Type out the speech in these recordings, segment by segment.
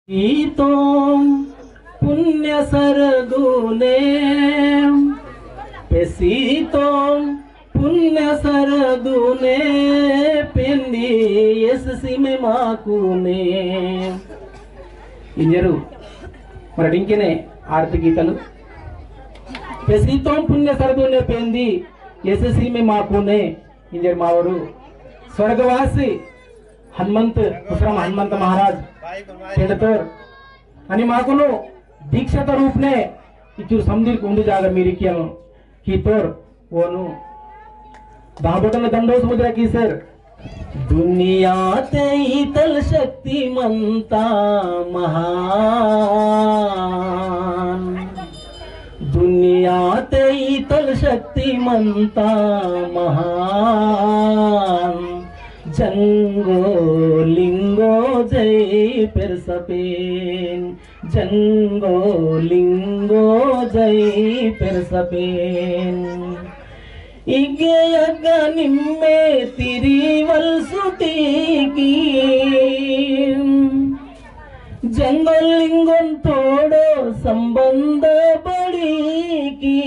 तो पुण्य सरदूने पेसीतो पुण्य सरदूने पेंदी एससी में माकूने इंजरू మరి ఇంకేనే ఆర్తి గీతలు పెసితో పుణ్య సరదునే పెంది ఎస్ఎస్సి में మాకునే ఇంజర్ మావరు స్వర్గవాసి హనుమంత్ పుత్రం హనుమంత మహారాజ్ పెడతర్ అని మాకును దీక్షత రూపనే ఇచ్చు సమదిర్ కుండు జాగ మీరికియను कीतोर वोनु दाबोटन दंडो समुद्र की सर दुनिया ते इतल शक्तिमंता महान दुनिया ते इतल शक्तिमंता महान जंगो लिंगो जय पेरसपेन जंगो लिंगो जय पेरसपेन इगे यग निम्मे तिरीवल सुटीकी जंगल लिंगन तोड़ो संबंध बड़ी की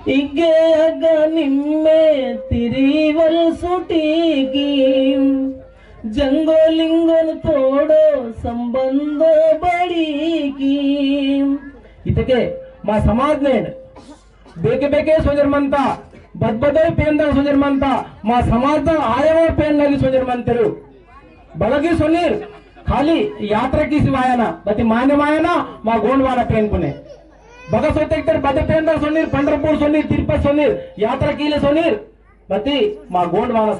इगे यग निम्मे तिरीवल सुटीकी जंगोलिंगन तोड़ो संबंध बड़ी की इतके मा समाज ने बेके बेके सोजरमंता बदबदे पेंदा सोजरमंता मा समाज आयव पेंदगी सोजरमंतरू बलगी सोनीर खाली यात्रा की सिवायना बति मान्यमायना मा गोंडवाला पेंकुने बगा सोते तर बदे पेंदा सोनीर पंढरपूर सोनीर तिरुपति सोनीर यात्रा कीले सोनीर बती मा गोंडवाला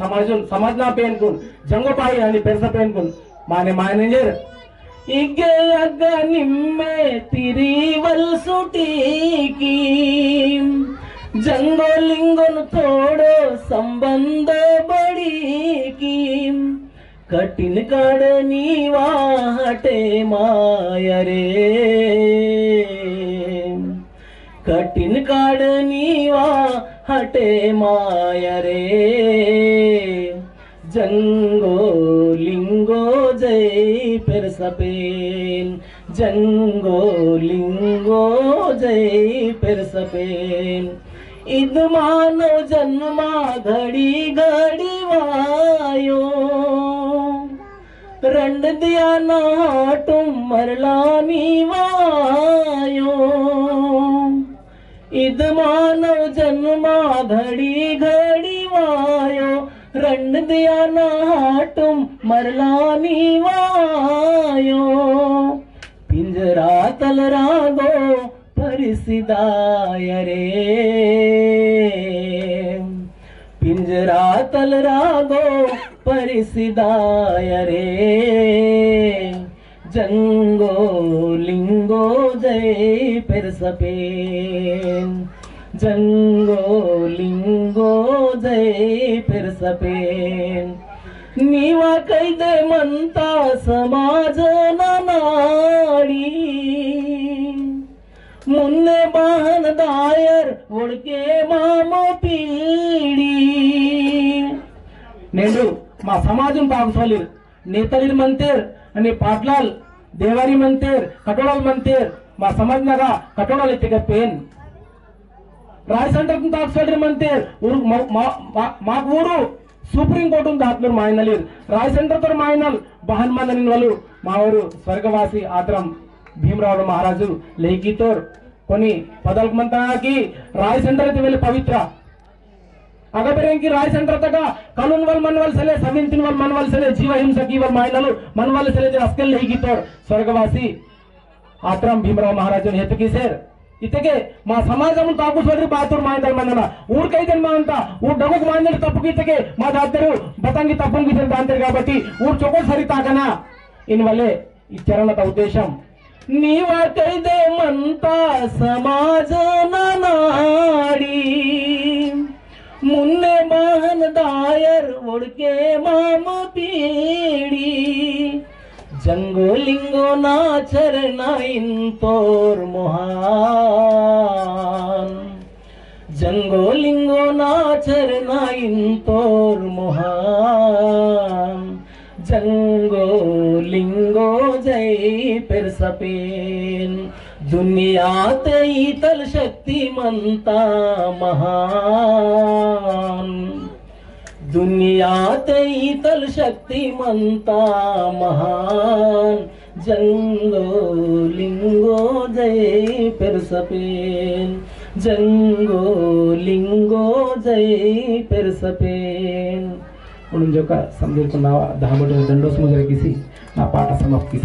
समाजना पेंकुन जंगोपाई आणि पेरसा पेंकुन माने मानेजर इगे अग निम्मे तिरीवल सुटीकी जंगोलिंगन तोड़ो संबंध बड़ी की कठिन काडनी वाहटे मायरे कठिन काडनी वाहटे मायरे जंगो लिंगो जय पेरसपेन जंगो लिंगो जय पेरसपेन इद मानव जन्मा घड़ी घड़ी वायो रंड दिया नाटुम मरलानी वायो इद मानव जन्मा घड़ी घड़ी वायो रंड दिया नाटुम मरलानी वायो पिंजरा तलरागो परिसिदाय रे पिंजरा तलरागो परिसिदाय रे जंगो लिंगो जय पेरसपेन जंगो लिंगो जय पेरसपेन नीवा कैदे मनता समाज नाडी मुन्ने बाहन दायर उड़के मामो पीड़ी नेंडू मा समाजन बागसोलीर नेतलीर मंतेर आणि पाटलाल देवारी मंतेर कटोळाल मंतेर मा समाजनागा कटोळाल इत्तेगा पेन राय सेंटर ताक्सोलीर मंतेर ऊर माक ऊरू सुप्रीम कोर्ट दात्लूर मायनलीर राय सेंटर तर मायनल बहन मंदनिन वलु मावरू स्वर्गवासी आत्रम भीमराव महाराजु लेखितोर कोनी पदल मंता की राय सेंटर ते पवित्र अगबेरें की राय सेंटर तक कलुन वल मनवल सले सविंतिन वल मनवल सले जीव हिंसकी वल मायनलु मनवल सले अस्कल लेखितोर स्वर्गवासी आत्रम भीमराव महाराजु हेतुकी सेर इतके मा समाजम ताकू सोदरी बातूर मायदल मनना ऊर कैदन मांता ऊर डगुक मांदल तप्पुकी इतके मा दादरू बतंगी तप्पुंगी जन दांतर కాబట్టి ऊर चोको सरी ताकना इन वले ఈ చరణత ఉద్దేశం నీవా కైదే మంతా సమాజ నాడి मुन्ने बहन दायर उड़के माम पीड़ी जंगो लिंगो नाचर नाइन तोर मोहान जंगो लिंगो नाचर नाइन तोर मोहान जंगो लिंगो जय पेरसपेन दुनियात इतल शक्तिमंता महान दुनियात इतल शक्तिमंता महान जंगो लिंगो जय पेरसपेन जंगो लिंगो जय पेरसपेन म्हणून जो का समजेल को नावा 10 దండోస్ ముద్ర గీసి నా పాట సమాప్తి